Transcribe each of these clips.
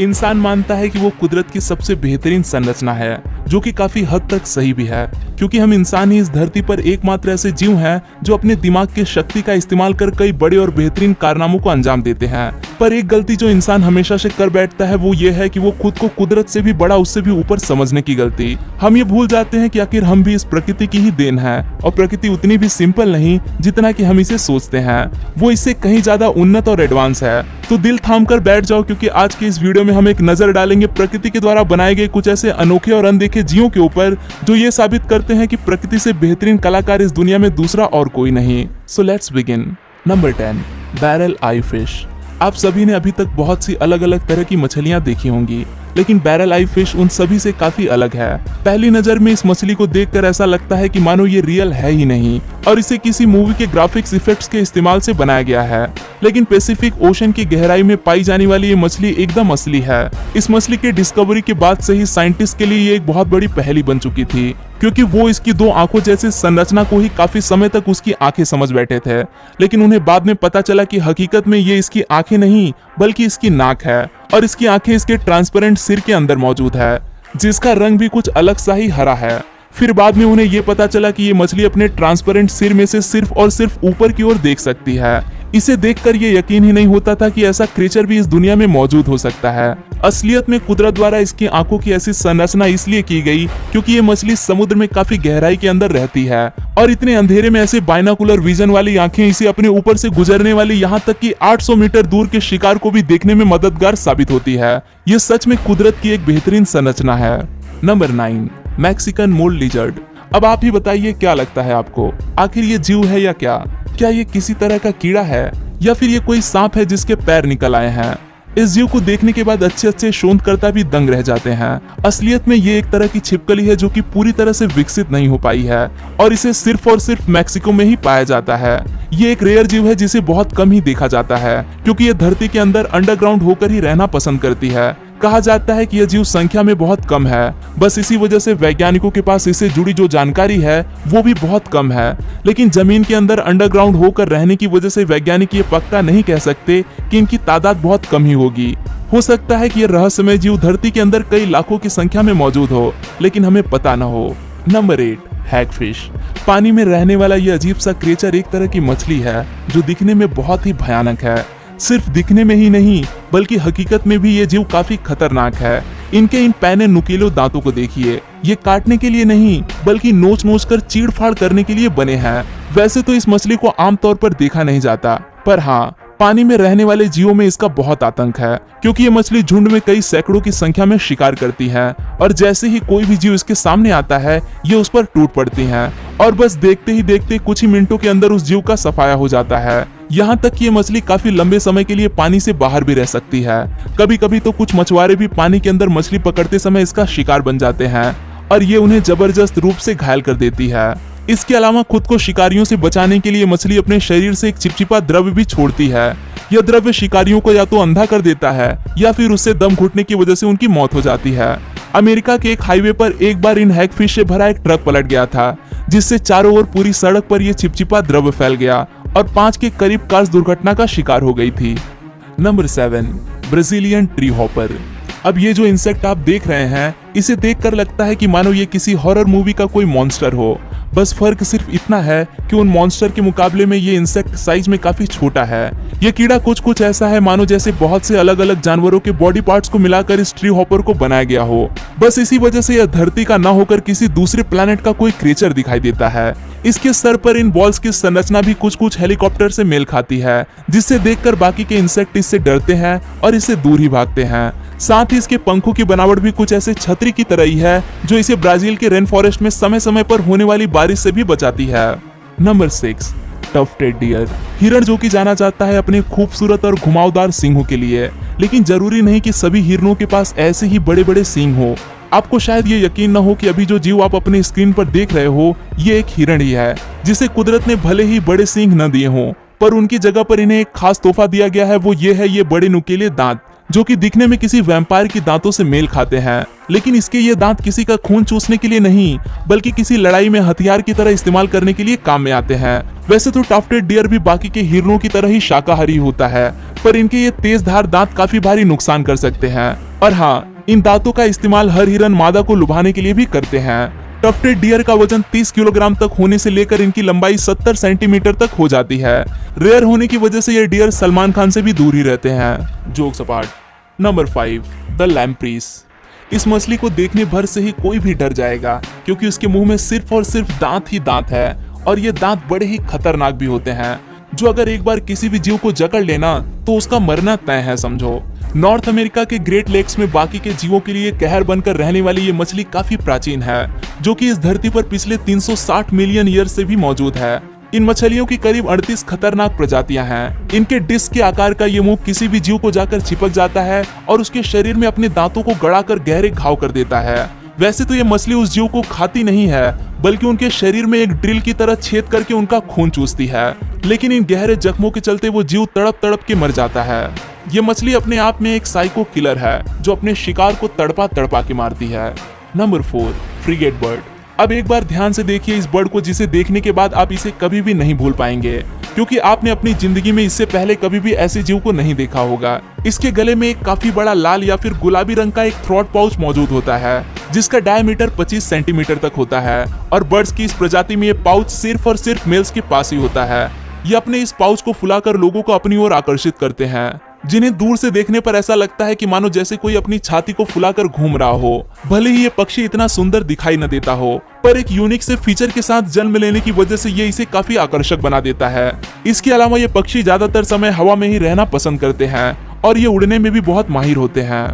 इंसान मानता है कि वो कुदरत की सबसे बेहतरीन संरचना है, जो कि काफी हद तक सही भी है, क्योंकि हम इंसान ही इस धरती पर एकमात्र ऐसे जीव हैं जो अपने दिमाग की शक्ति का इस्तेमाल कर कई बड़े और बेहतरीन कारनामों को अंजाम देते हैं। पर एक गलती जो इंसान हमेशा से कर बैठता है वो ये है कि वो खुद को कुदरत से भी बड़ा, उससे भी ऊपर समझने की गलती। हम ये भूल जाते हैं कि आखिर हम भी इस प्रकृति की ही देन है, और प्रकृति उतनी भी सिंपल नहीं जितना कि हम इसे सोचते हैं। वो इससे कहीं ज्यादा उन्नत और एडवांस है। तो दिल थाम कर बैठ जाओ, क्योंकि आज के इस वीडियो में हम एक नजर डालेंगे प्रकृति के द्वारा बनाए गए कुछ ऐसे अनोखे और अनदेखे जीवों के ऊपर जो ये साबित करते हैं कि प्रकृति से बेहतरीन कलाकार इस दुनिया में दूसरा और कोई नहीं। So let's begin. Number 10, barrel I fish. आप सभी ने अभी तक बहुत सी अलग अलग तरह की मछलियां देखी होंगी, लेकिन बैरल आई फिश उन सभी से काफी अलग है। पहली नजर में इस मछली को देखकर ऐसा लगता है कि मानो ये रियल है ही नहीं और इसे किसी मूवी के ग्राफिक्स इफेक्ट्स के इस्तेमाल से बनाया गया है। लेकिन पैसिफिक ओशन की गहराई में पाई जाने वाली ये मछली एकदम असली है। इस मछली के डिस्कवरी के बाद से ही साइंटिस्ट के लिए ये एक बहुत बड़ी पहेली बन चुकी थी, क्योंकि वो इसकी दो आंखों जैसे संरचना को ही काफी समय तक उसकी आंखें समझ बैठे थे। लेकिन उन्हें बाद में पता चला कि हकीकत में ये इसकी आंखें नहीं बल्कि इसकी नाक है, और इसकी आंखें इसके ट्रांसपेरेंट सिर के अंदर मौजूद है, जिसका रंग भी कुछ अलग सा ही हरा है। फिर बाद में उन्हें यह पता चला कि ये मछली अपने ट्रांसपेरेंट सिर में से सिर्फ और सिर्फ ऊपर की ओर देख सकती है। इसे देखकर ये यकीन ही नहीं होता था कि ऐसा क्रिएचर भी इस दुनिया में मौजूद हो सकता है। असलियत में कुदरत द्वारा इसकी आंखों की ऐसी संरचना इसलिए की गई क्योंकि ये मछली समुद्र में काफी गहराई के अंदर रहती है, और इतने अंधेरे में ऐसे बाइनोकुलर विजन वाली आंखें इसे अपने ऊपर से गुजरने वाली यहाँ तक कि 800 मीटर दूर के शिकार को भी देखने में मददगार साबित होती है। ये सच में कुदरत की एक बेहतरीन संरचना है। Number 9, Mexican mould lizard. अब आप ही बताइए, क्या लगता है आपको, आखिर ये जीव है या क्या? क्या ये किसी तरह का कीड़ा है या फिर ये कोई सांप है जिसके पैर निकल आए हैं? इस जीव को देखने के बाद अच्छे अच्छे शोधकर्ता भी दंग रह जाते हैं। असलियत में ये एक तरह की छिपकली है जो कि पूरी तरह से विकसित नहीं हो पाई है, और इसे सिर्फ और सिर्फ मैक्सिको में ही पाया जाता है। ये एक रेयर जीव है जिसे बहुत कम ही देखा जाता है, क्योंकि ये धरती के अंदर अंडरग्राउंड होकर ही रहना पसंद करती है। कहा जाता है कि यह जीव संख्या में बहुत कम है, बस इसी वजह से वैज्ञानिकों के पास इससे जुड़ी जो जानकारी है वो भी बहुत कम है। लेकिन जमीन के अंदर अंडरग्राउंड होकर रहने की वजह से वैज्ञानिक ये पक्का नहीं कह सकते कि इनकी तादाद बहुत कम ही होगी। हो सकता है कि यह रहस्यमय जीव धरती के अंदर कई लाखों की संख्या में मौजूद हो, लेकिन हमें पता न हो। Number 8, hagfish. पानी में रहने वाला यह अजीब सा क्रिएचर एक तरह की मछली है जो दिखने में बहुत ही भयानक है। सिर्फ दिखने में ही नहीं बल्कि हकीकत में भी ये जीव काफी खतरनाक है। इनके इन पैने नुकीले दांतों को देखिए, ये काटने के लिए नहीं बल्कि नोच नोच कर चीड़-फाड़ करने के लिए बने हैं। वैसे तो इस मछली को आमतौर पर देखा नहीं जाता, पर हाँ, पानी में रहने वाले जीवों में इसका बहुत आतंक है, क्योंकि ये मछली झुंड में कई सैकड़ों की संख्या में शिकार करती है, और जैसे ही कोई भी जीव इसके सामने आता है ये उस पर टूट पड़ती हैं, और बस देखते ही देखते कुछ ही मिनटों के अंदर उस जीव का सफाया हो जाता है। यहाँ तक कि ये मछली काफी लंबे समय के लिए पानी से बाहर भी रह सकती है। कभी कभी तो कुछ मछुआरे भी पानी के अंदर मछली पकड़ते समय इसका शिकार बन जाते हैं, और ये उन्हें जबरदस्त रूप से घायल कर देती है। इसके अलावा खुद को शिकारियों से बचाने के लिए मछली अपने शरीर से एक चिपचिपा द्रव्य भी छोड़ती है। यह द्रव्य शिकारियों को या तो अंधा कर देता है या फिर उससे दम घुटने की वजह से उनकी मौत हो जाती है। अमेरिका के एक हाईवे पर एक बार इन हैगफिश से भरा एक ट्रक पलट गया था, जिससे चारों ओर पूरी सड़क पर यह चिपचिपा द्रव्य फैल गया और 5 के करीब कार दुर्घटना का शिकार हो गई थी। Number 7, Brazilian tree hopper. अब ये जो इंसेक्ट आप देख रहे हैं, इसे देखकर लगता है कि मानो ये किसी हॉरर मूवी का कोई मॉन्स्टर हो। बस फर्क सिर्फ इतना है कि उन मॉन्स्टर के मुकाबले में ये इंसेक्ट साइज में काफी छोटा है। ये कीड़ा कुछ ऐसा है मानो जैसे बहुत से अलग अलग जानवरों के बॉडी पार्ट्स को मिलाकर इस ट्री हॉपर को बनाया गया हो। बस इसी वजह से यह धरती का ना होकर किसी दूसरे प्लेनेट का कोई क्रिएचर दिखाई देता है। इसके सर पर इन बॉल्स की संरचना भी कुछ हेलीकॉप्टर से मेल खाती है, जिससे देखकर बाकी के इंसेक्ट इससे डरते हैं और इससे दूर ही भागते हैं। साथ ही इसके पंखों की बनावट भी कुछ ऐसे छतरी की तरह ही है, जो इसे ब्राजील के रेन फॉरेस्ट में समय समय पर होने वाली बारिश से भी बचाती है। Number 6, tufted deer. हिरण जो कि जाना जाता है अपने खूबसूरत और घुमावदार सींगों के लिए, लेकिन जरूरी नहीं कि सभी हिरणों के पास ऐसे ही बड़े बड़े सींग हो। आपको शायद ये यकीन न हो कि अभी जो जीव आप अपने स्क्रीन पर देख रहे हो ये एक हिरण ही है, जिसे कुदरत ने भले ही बड़े सींग न दिए हों, पर उनकी जगह पर इन्हें एक खास तोहफा दिया गया है। वो ये है ये बड़े नुकीले दांत, जो कि दिखने में किसी वैम्पायर की दांतों से मेल खाते हैं, लेकिन इसके ये दांत किसी का खून चूसने के लिए नहीं बल्कि किसी लड़ाई में हथियार की तरह इस्तेमाल करने के लिए काम में आते हैं। वैसे तो टफ्टेड डियर भी बाकी के हिरणों की तरह ही शाकाहारी होता है, पर इनके ये तेज धार दांत काफी भारी नुकसान कर सकते हैं। और हाँ, इन दांतों का इस्तेमाल हर हिरन मादा को लुभाने के लिए भी करते हैं। टफ्टेड डियर का वजन 30 किलोग्राम तक होने से लेकर इनकी लंबाई 70 सेंटीमीटर तक हो जाती है। रेयर होने की वजह से ये डियर सलमान खान से भी दूर ही रहते हैं। Jokes apart. Number 5, the lampreys. इस मछली को देखने भर से ही कोई भी डर जाएगा, क्योंकि उसके मुंह में सिर्फ और सिर्फ दांत ही दांत है, और ये दांत बड़े ही खतरनाक भी होते हैं, जो अगर एक बार किसी भी जीव को जकड़ लेना तो उसका मरना तय है समझो। नॉर्थ अमेरिका के ग्रेट लेक्स में बाकी के जीवों के लिए कहर बनकर रहने वाली ये मछली काफी प्राचीन है, जो कि इस धरती पर पिछले 360 मिलियन ईयर से भी मौजूद है। इन मछलियों की करीब 38 खतरनाक प्रजातियां हैं। इनके डिस्क के आकार का ये मुंह किसी भी जीव को जाकर चिपक जाता है और उसके शरीर में अपने दांतों को गड़ाकर गहरे घाव कर देता है। वैसे तो ये मछली उस जीव को खाती नहीं है, बल्कि उनके शरीर में एक ड्रिल की तरह छेद करके उनका खून चूसती है, लेकिन इन गहरे जख्मों के चलते वो जीव तड़प तड़प के मर जाता है। ये मछली अपने आप में एक साइको किलर है, जो अपने शिकार को तड़पा तड़पा के मारती है। Number 4, frigate bird. अब एक बार ध्यान से देखिए इस बर्ड को, जिसे देखने के बाद आप इसे कभी भी नहीं भूल पाएंगे, क्योंकि आपने अपनी जिंदगी में इससे पहले कभी भी ऐसे जीव को नहीं देखा होगा। इसके गले में एक काफी बड़ा लाल या फिर गुलाबी रंग का एक थ्रोट पाउच मौजूद होता है, जिसका डायमीटर 25 सेंटीमीटर तक होता है, और बर्ड्स की इस प्रजाति में ये पाउच सिर्फ और सिर्फ मेल्स के पास ही होता है। ये अपने इस पाउच को फुलाकर लोगों को अपनी ओर आकर्षित करते हैं, जिन्हें दूर से देखने पर ऐसा लगता है कि मानो जैसे कोई अपनी छाती को फुलाकर घूम रहा हो। भले ही ये पक्षी इतना सुंदर दिखाई न देता हो, पर एक यूनिक से फीचर के साथ जन्म लेने की वजह से ये इसे काफी आकर्षक बना देता है। इसके अलावा ये पक्षी ज्यादातर समय हवा में ही रहना पसंद करते हैं, और ये उड़ने में भी बहुत माहिर होते हैं।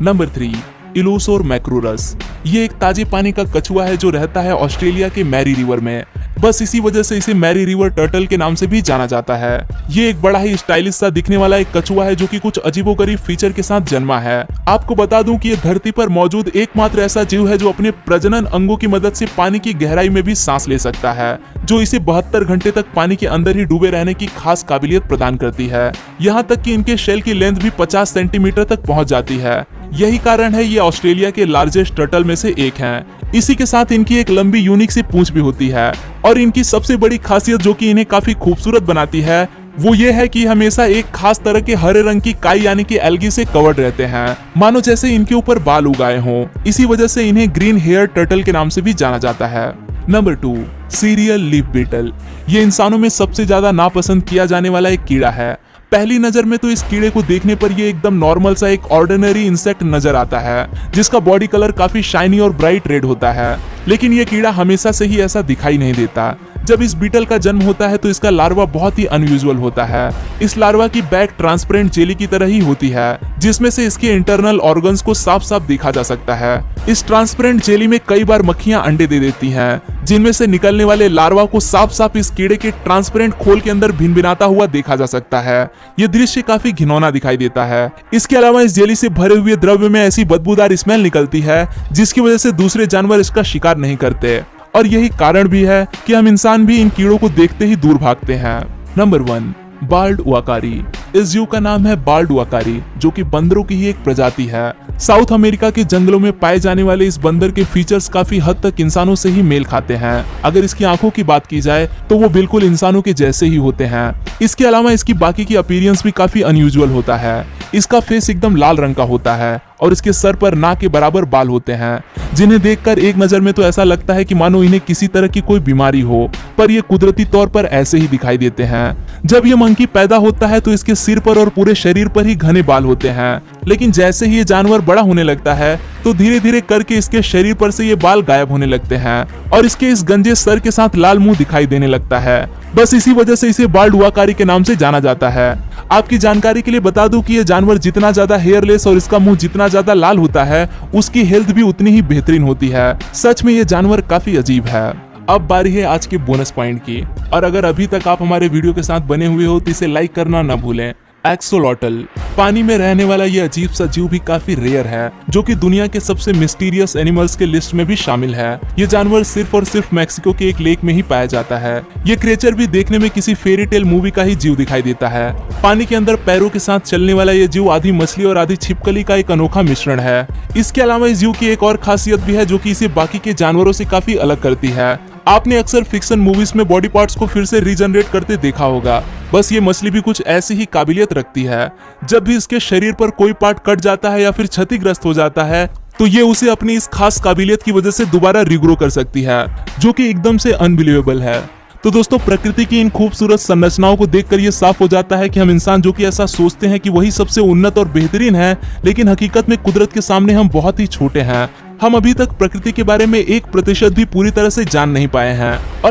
नंबर 3, इलूसोर मैक्रोरस। ये एक ताजे पानी का कछुआ है जो रहता है ऑस्ट्रेलिया के मैरी रिवर में। बस इसी वजह से इसे मैरी रिवर टर्टल के नाम से भी जाना जाता है। ये एक बड़ा ही स्टाइलिश सा दिखने वाला एक कछुआ है, जो कि कुछ अजीबोगरीब फीचर के साथ जन्मा है। आपको बता दूं कि ये धरती पर मौजूद एकमात्र ऐसा जीव है जो अपने प्रजनन अंगों की मदद से पानी की गहराई में भी सांस ले सकता है, जो इसे 72 घंटे तक पानी के अंदर ही डूबे रहने की खास काबिलियत प्रदान करती है। यहाँ तक कि इनके शेल की लेंथ भी 50 सेंटीमीटर तक पहुँच जाती है। यही कारण है ये ऑस्ट्रेलिया के लार्जेस्ट टर्टल में से एक हैं। इसी के साथ इनकी एक लंबी यूनिक सी पूंछ भी होती है, और इनकी सबसे बड़ी खासियत जो कि इन्हें काफी खूबसूरत बनाती है, वो ये है कि हमेशा एक खास तरह के हरे रंग की काई यानी कि एल्गी से कवर्ड रहते हैं, मानो जैसे इनके ऊपर बाल उगाए हों। इसी वजह से इन्हें ग्रीन हेयर टर्टल के नाम से भी जाना जाता है। Number 2, cereal leaf beetle. ये इंसानों में सबसे ज्यादा नापसंद किया जाने वाला एक कीड़ा है। पहली नजर में तो इस कीड़े को देखने पर ये एकदम नॉर्मल सा एक ऑर्डिनरी इंसेक्ट नजर आता है, जिसका बॉडी कलर काफी शाइनी और ब्राइट रेड होता है। लेकिन ये कीड़ा हमेशा से ही ऐसा दिखाई नहीं देता। जब इस बीटल का जन्म होता है तो इसका लार्वा बहुत ही अनयूजुअल होता है। इस लार्वा की बैक ट्रांसपेरेंट जेली की तरह ही होती है, जिसमें से इसके इंटरनल ऑर्गन्स को साफ साफ देखा जा सकता है। इस ट्रांसपेरेंट जेली में कई बार मक्खियां अंडे दे देती हैं, जिनमें से निकलने वाले लार्वा को साफ साफ इस कीड़े के ट्रांसपेरेंट खोल के अंदर भिनभिनाता हुआ देखा जा सकता है। ये दृश्य काफी घिनौना दिखाई देता है। इसके अलावा इस जेली से भरे हुए द्रव्य में ऐसी बदबूदार स्मेल निकलती है, जिसकी वजह से दूसरे जानवर इसका शिकार नहीं करते, और यही कारण भी है कि हम इंसान भी इन कीड़ों को देखते ही दूर भागते हैं। Number 1, bald uakari. इस जीव का नाम है बाल्ड उआकारी, जो कि बंदरों की ही एक प्रजाति है। साउथ अमेरिका के जंगलों में पाए जाने वाले इस बंदर के फीचर्स काफी हद तक इंसानों से ही मेल खाते हैं। अगर इसकी आंखों की बात की जाए तो वो बिल्कुल इंसानों के जैसे ही होते हैं। इसके अलावा इसकी बाकी की अपीयरेंस भी काफी अनयूजुअल होता है। इसका फेस एकदम लाल रंग का होता है, और इसके सर पर नाक के बराबर बाल होते हैं, जिन्हें देखकर एक नजर में तो ऐसा लगता है कि मानो इन्हें किसी तरह की कोई बीमारी हो, पर ये कुदरती तौर पर ऐसे ही दिखाई देते हैं। जब ये मंकी पैदा होता है तो इसके सिर पर और पूरे शरीर पर ही घने बाल होते हैं, लेकिन जैसे ही ये जानवर बड़ा होने लगता है तो धीरे धीरे करके इसके शरीर पर से ये बाल गायब होने लगते हैं, और इसके इस गंजे सर के साथ लाल मुंह दिखाई देने लगता है। बस इसी वजह से इसे बाल्ड उआकारी के नाम से जाना जाता है। आपकी जानकारी के लिए बता दूं कि ये जानवर जितना ज्यादा हेयरलेस और इसका मुंह जितना ज्यादा लाल होता है, उसकी हेल्थ भी उतनी ही बेहतरीन होती है। सच में ये जानवर काफी अजीब है। अब बारी है आज के बोनस पॉइंट की, और अगर अभी तक आप हमारे वीडियो के साथ बने हुए हो तो इसे लाइक करना न भूलें। एक्सोलॉटल, पानी में रहने वाला ये अजीब सा जीव भी काफी रेयर है, जो कि दुनिया के सबसे मिस्टीरियस एनिमल्स के लिस्ट में भी शामिल है। ये जानवर सिर्फ और सिर्फ मैक्सिको के एक लेक में ही पाया जाता है। ये क्रिएचर भी देखने में किसी फेरी टेल मूवी का ही जीव दिखाई देता है। पानी के अंदर पैरों के साथ चलने वाला ये जीव आधी मछली और आधी छिपकली का एक अनोखा मिश्रण है। इसके अलावा इस जीव की एक और खासियत भी है, जो कि इसे बाकी के जानवरों से काफी अलग करती है। आपने अक्सर फिक्शन मूवीज में बॉडी पार्ट्स को फिर से रीजनरेट करते देखा होगा। बस ये मछली भी कुछ ऐसी ही काबिलियत रखती है। जब भी इसके शरीर पर कोई पार्ट कट जाता है या फिर क्षतिग्रस्त हो जाता है तो ये उसे अपनी इस खास काबिलियत की वजह से दोबारा रिग्रो कर सकती है, जो कि एकदम से अनबिलीवेबल है। तो दोस्तों, प्रकृति की इन खूबसूरत संरचनाओं को देखकर ये साफ हो जाता है कि हम इंसान जो कि ऐसा सोचते हैं कि वही सबसे उन्नत और बेहतरीन है, लेकिन हकीकत में कुदरत के सामने हम बहुत ही छोटे हैं। हम अभी तक प्रकृति के बारे में 1% भी पूरी तरह से जान नहीं पाए हैं। और